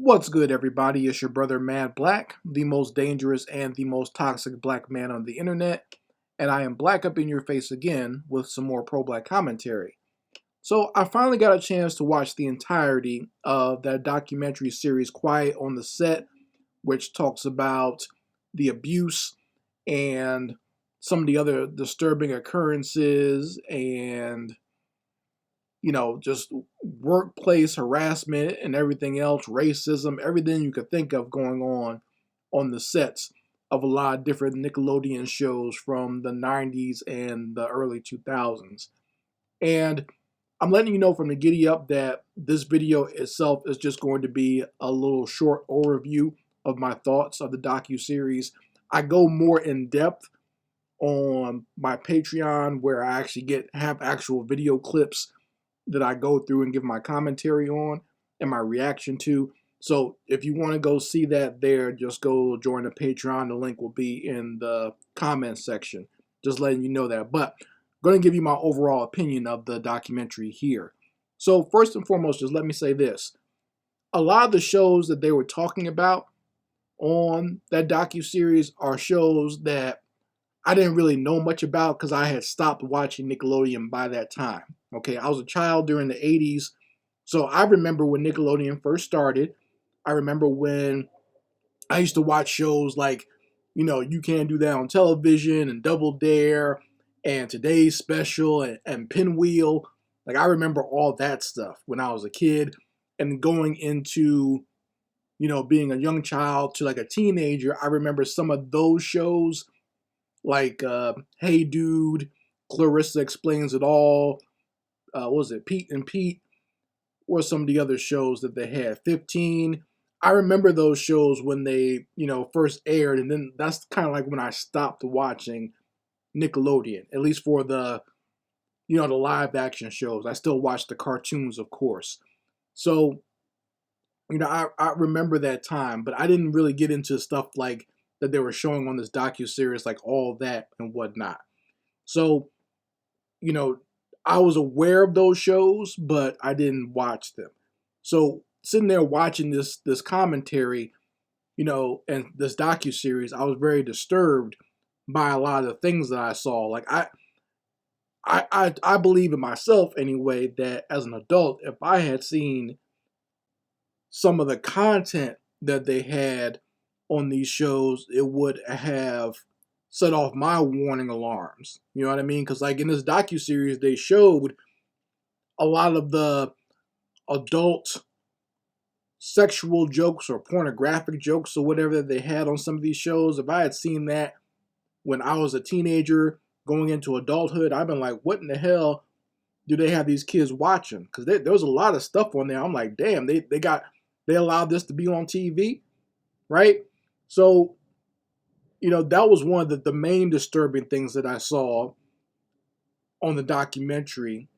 What's good, everybody? It's your brother Mad Black, the most dangerous and the most toxic black man on the internet, and I am black up in your face again with some more pro black commentary. So, I finally got a chance to watch the entirety of that documentary series Quiet on the Set, which talks about the abuse and some of the other disturbing occurrences and just workplace harassment and everything else, racism, everything you could think of going on the sets of a lot of different Nickelodeon shows from the 90s and the early 2000s. And I'm letting you know from the giddy up that this video itself is just going to be a little short overview of my thoughts of the docu-series. I go more in depth on my Patreon where I actually have actual video clips that I go through and give my commentary on and my reaction to. So if you want to go see that there, just go join the Patreon. The link will be in the comments section. Just letting you know that. But I'm going to give you my overall opinion of the documentary here. So first and foremost, just let me say this. A lot of the shows that they were talking about on that docu-series are shows that I didn't really know much about because I had stopped watching Nickelodeon by that time. Okay, I was a child during the 80s, so I remember when Nickelodeon first started. I remember when I used to watch shows like, You Can't Do That on Television and Double Dare and Today's Special and Pinwheel. Like, I remember all that stuff when I was a kid and going into, being a young child to like a teenager. I remember some of those shows like Hey Dude, Clarissa Explains It All, what was it, Pete and Pete, or some of the other shows that they had. 15. I remember those shows when they, first aired, and then that's kind of like when I stopped watching Nickelodeon, at least for the live action shows. I still watch the cartoons, of course. So, I remember that time, but I didn't really get into stuff like that they were showing on this docu-series, like all that and whatnot. So, you know, I was aware of those shows, but I didn't watch them. So sitting there watching this commentary, and this docu series, I was very disturbed by a lot of the things that I saw. Like I believe in myself anyway that as an adult, if I had seen some of the content that they had on these shows, it would have set off my warning alarms. You know what I mean? Because like in this docu series, they showed a lot of the adult sexual jokes or pornographic jokes or whatever that they had on some of these shows. If I had seen that when I was a teenager going into adulthood, I've been like, what in the hell do they have these kids watching? Because there was a lot of stuff on there. I'm like, damn, they allowed this to be on TV, right? So, that was one of the main disturbing things that I saw on the documentary.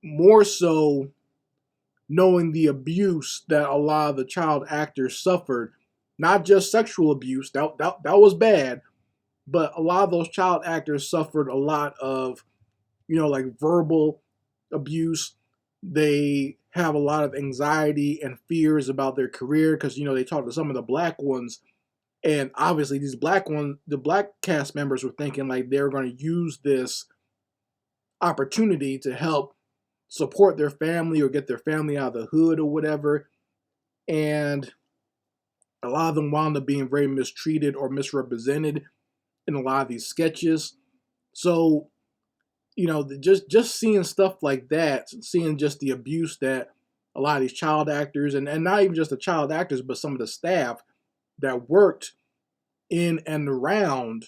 More so knowing the abuse that a lot of the child actors suffered, not just sexual abuse, that was bad, but a lot of those child actors suffered a lot of, like verbal abuse. They have a lot of anxiety and fears about their career because, they talked to some of the black ones. And obviously, the black cast members were thinking like they were going to use this opportunity to help support their family or get their family out of the hood or whatever. And a lot of them wound up being very mistreated or misrepresented in a lot of these sketches. So, just seeing stuff like that, seeing just the abuse that a lot of these child actors, and not even just the child actors, but some of the staff that worked in and around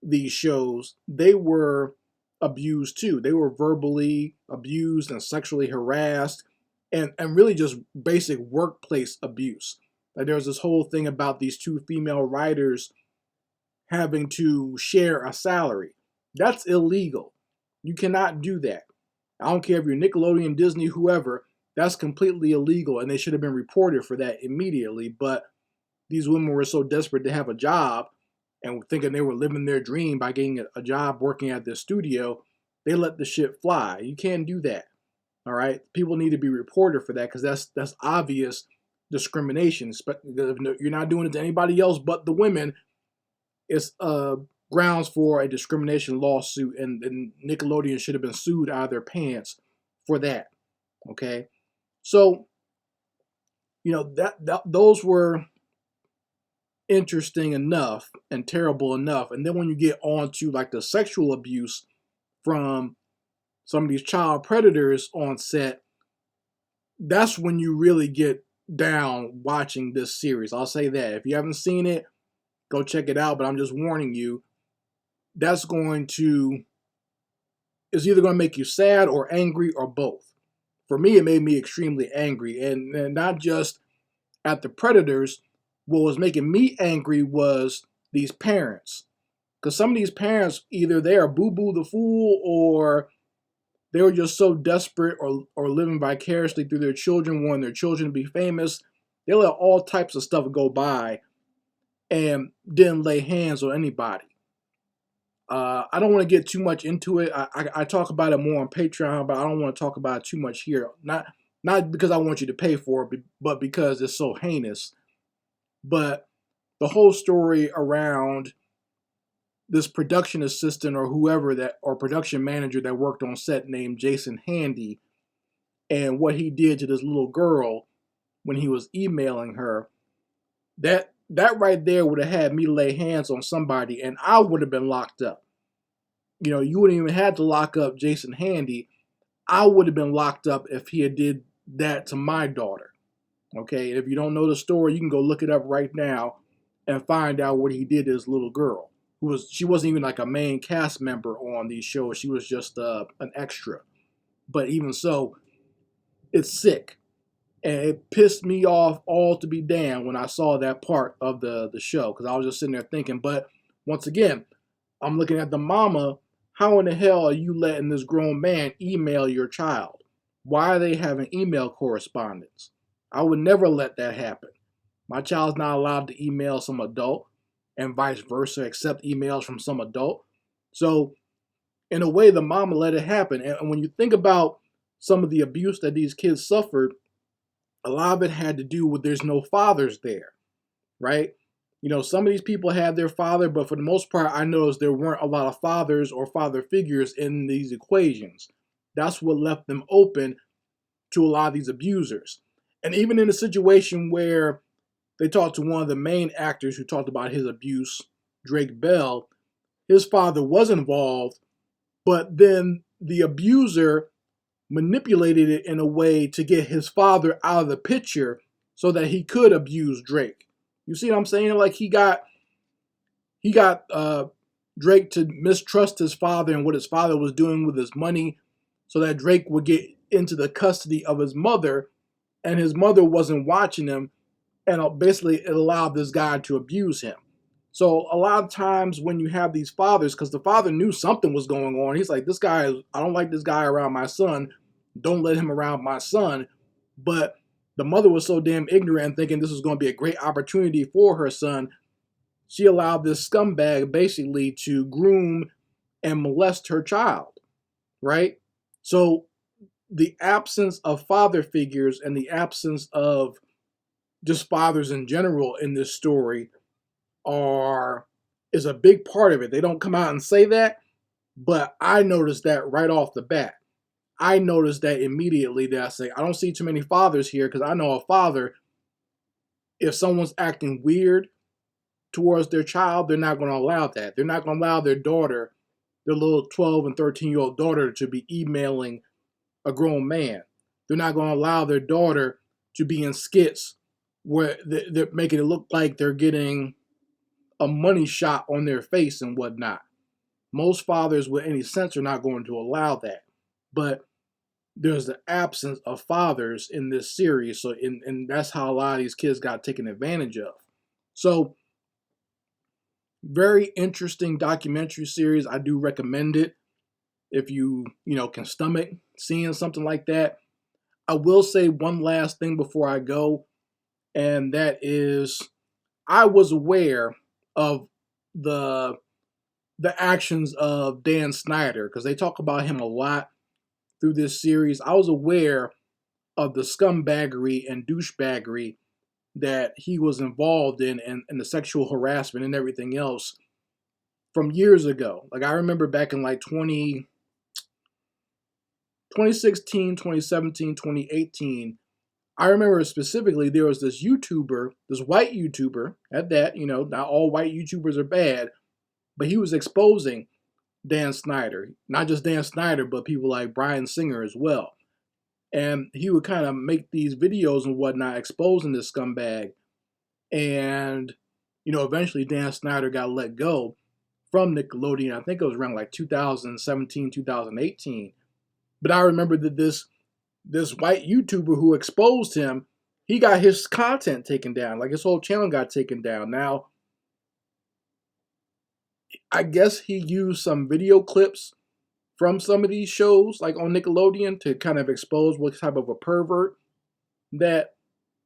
these shows, they were abused too. They were verbally abused and sexually harassed and really just basic workplace abuse. Like there was this whole thing about these two female writers having to share a salary. That's illegal. You cannot do that. I don't care if you're Nickelodeon, Disney, whoever, that's completely illegal and they should have been reported for that immediately. But these women were so desperate to have a job and thinking they were living their dream by getting a job working at this studio, they let the shit fly. You can't do that. All right, people need to be reported for that because that's obvious discrimination. You're not doing it to anybody else but the women. It's grounds for a discrimination lawsuit, and Nickelodeon should have been sued out of their pants for that. Okay, so that those were interesting enough and terrible enough, and then when you get on to like the sexual abuse from some of these child predators on set, that's when you really get down watching this series. I'll say that. If you haven't seen it, go check it out, but I'm just warning you, that's going to, it's either going to make you sad or angry or both. For me, it made me extremely angry, and not just at the predators. What was making me angry was these parents. Because some of these parents, either they are boo-boo the fool, or they were just so desperate or living vicariously through their children, wanting their children to be famous. They let all types of stuff go by and didn't lay hands on anybody. I don't want to get too much into it. I talk about it more on Patreon, but I don't want to talk about it too much here. Not because I want you to pay for it, but because it's so heinous. But the whole story around this production assistant or whoever or production manager that worked on set named Jason Handy, and what he did to this little girl when he was emailing her, that right there would have had me lay hands on somebody, and I would have been locked up. You wouldn't even have to lock up Jason Handy. I would have been locked up if he had did that to my daughter. Okay, if you don't know the story, you can go look it up right now and find out what he did to this little girl. She wasn't even like a main cast member on these shows. She was just an extra. But even so, it's sick. And it pissed me off all to be damned when I saw that part of the show, because I was just sitting there thinking. But once again, I'm looking at the mama. How in the hell are you letting this grown man email your child? Why are they having email correspondence? I would never let that happen. My child's not allowed to email some adult, and vice versa, accept emails from some adult. So, in a way, the mama let it happen. And when you think about some of the abuse that these kids suffered, a lot of it had to do with there's no fathers there, right? Some of these people had their father, but for the most part, I noticed there weren't a lot of fathers or father figures in these equations. That's what left them open to a lot of these abusers. And even in a situation where they talked to one of the main actors who talked about his abuse, Drake Bell, his father was involved, but then the abuser manipulated it in a way to get his father out of the picture so that he could abuse Drake. You see what I'm saying? Like he got Drake to mistrust his father and what his father was doing with his money, so that Drake would get into the custody of his mother, and his mother wasn't watching him, and basically it allowed this guy to abuse him. So a lot of times when you have these fathers, because the father knew something was going on, he's like, I don't like this guy around my son. Don't let him around my son. But the mother was so damn ignorant and thinking this was going to be a great opportunity for her son. She allowed this scumbag basically to groom and molest her child, right? So the absence of father figures and the absence of just fathers in general in this story is a big part of it. They don't come out and say that, but I noticed that right off the bat. I noticed that immediately, that I say, I don't see too many fathers here, because I know a father, if someone's acting weird towards their child, they're not going to allow that. They're not going to allow their daughter, their little 12 and 13-year-old daughter, to be emailing a grown man. They're not going to allow their daughter to be in skits where they're making it look like they're getting a money shot on their face and whatnot. Most fathers with any sense are not going to allow that. But there's the absence of fathers in this series, and that's how a lot of these kids got taken advantage of. So, very interesting documentary series. I do recommend it if you can stomach seeing something like that. I will say one last thing before I go, and that is, I was aware of the actions of Dan Snyder, because they talk about him a lot through this series. I was aware of the scumbaggery and douchebaggery that he was involved in and the sexual harassment and everything else from years ago. Like I remember back in like 2016, 2017, 2018, I remember specifically there was this YouTuber, this white YouTuber at that, not all white YouTubers are bad, but he was exposing Dan Snyder. Not just Dan Snyder, but people like Bryan Singer as well. And he would kind of make these videos and whatnot exposing this scumbag. And, eventually Dan Snyder got let go from Nickelodeon. I think it was around like 2017, 2018. But I remember that this white YouTuber who exposed him, he got his content taken down. Like his whole channel got taken down. Now, I guess he used some video clips from some of these shows, like on Nickelodeon, to kind of expose what type of a pervert that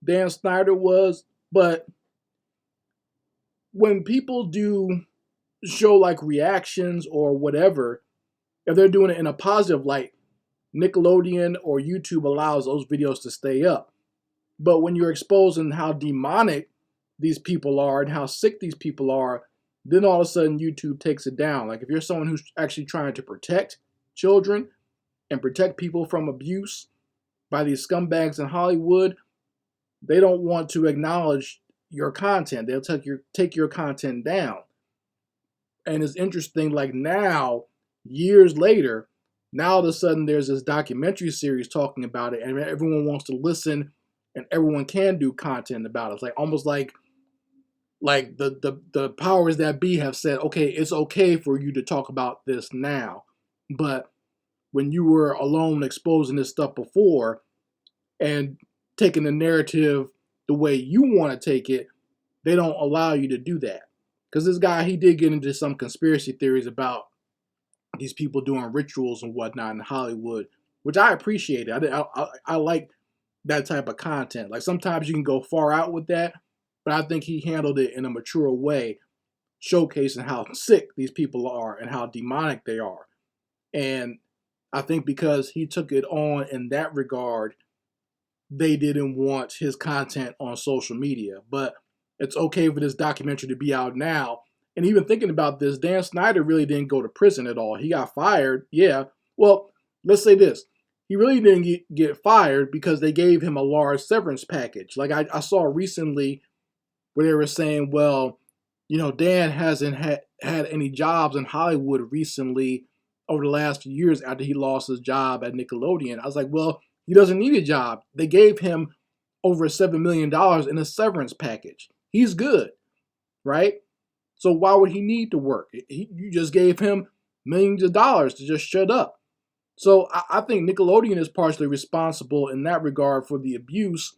Dan Snyder was. But when people do show like reactions or whatever, if they're doing it in a positive light, Nickelodeon or YouTube allows those videos to stay up. But when you're exposing how demonic these people are and how sick these people are, then all of a sudden YouTube takes it down. Like if you're someone who's actually trying to protect children and protect people from abuse by these scumbags in Hollywood, they don't want to acknowledge your content. They'll take your content down. And it's interesting, like now, years later, now all of a sudden there's this documentary series talking about it, and everyone wants to listen, and everyone can do content about it. It's like almost like the powers that be have said, okay, it's okay for you to talk about this now, but when you were alone exposing this stuff before and taking the narrative the way you want to take it, they don't allow you to do that. Because this guy, he did get into some conspiracy theories about these people doing rituals and whatnot in Hollywood, which I appreciate. I like that type of content. Like sometimes you can go far out with that, but I think he handled it in a mature way, showcasing how sick these people are and how demonic they are. And I think because he took it on in that regard, they didn't want his content on social media. But it's okay for this documentary to be out now. And even thinking about this, Dan Snyder really didn't go to prison at all. He got fired, yeah. Well, let's say this. He really didn't get fired because they gave him a large severance package. Like I saw recently where they were saying, well, Dan hasn't had any jobs in Hollywood recently over the last few years after he lost his job at Nickelodeon. I was like, well, he doesn't need a job. They gave him over $7 million in a severance package. He's good, right? So why would he need to work? You just gave him millions of dollars to just shut up. So I think Nickelodeon is partially responsible in that regard for the abuse,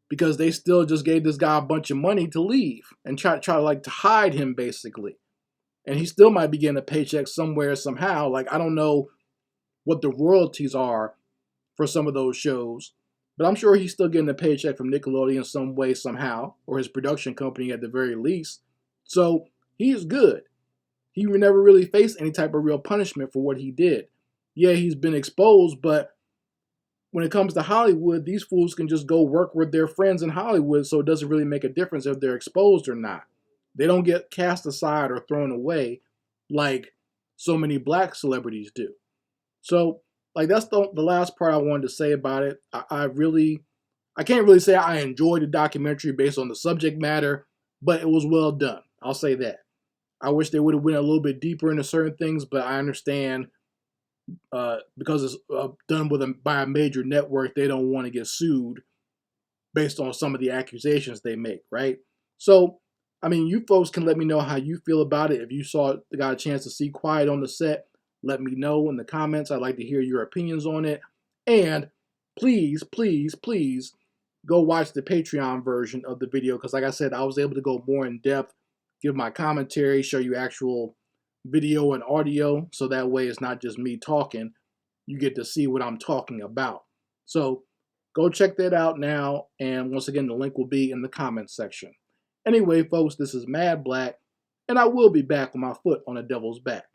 because they still just gave this guy a bunch of money to leave and try to hide him basically. And he still might be getting a paycheck somewhere, somehow. Like, I don't know what the royalties are for some of those shows, but I'm sure he's still getting a paycheck from Nickelodeon some way, somehow, or his production company at the very least. So he's good. He never really faced any type of real punishment for what he did. Yeah, he's been exposed, but when it comes to Hollywood, these fools can just go work with their friends in Hollywood, so it doesn't really make a difference if they're exposed or not. They don't get cast aside or thrown away like so many black celebrities do. So, like, that's the last part I wanted to say about it. I can't really say I enjoyed the documentary based on the subject matter, but it was well done. I'll say that. I wish they would have went a little bit deeper into certain things, but I understand because it's done by a major network, they don't want to get sued based on some of the accusations they make, right? So, I mean, you folks can let me know how you feel about it. If you got a chance to see Quiet on the Set, let me know in the comments. I'd like to hear your opinions on it. And please, please, please go watch the Patreon version of the video, because like I said, I was able to go more in depth, give my commentary, show you actual video and audio, so that way it's not just me talking. You get to see what I'm talking about. So go check that out now, and once again, the link will be in the comments section. Anyway, folks, this is Mad Black, and I will be back with my foot on the devil's back.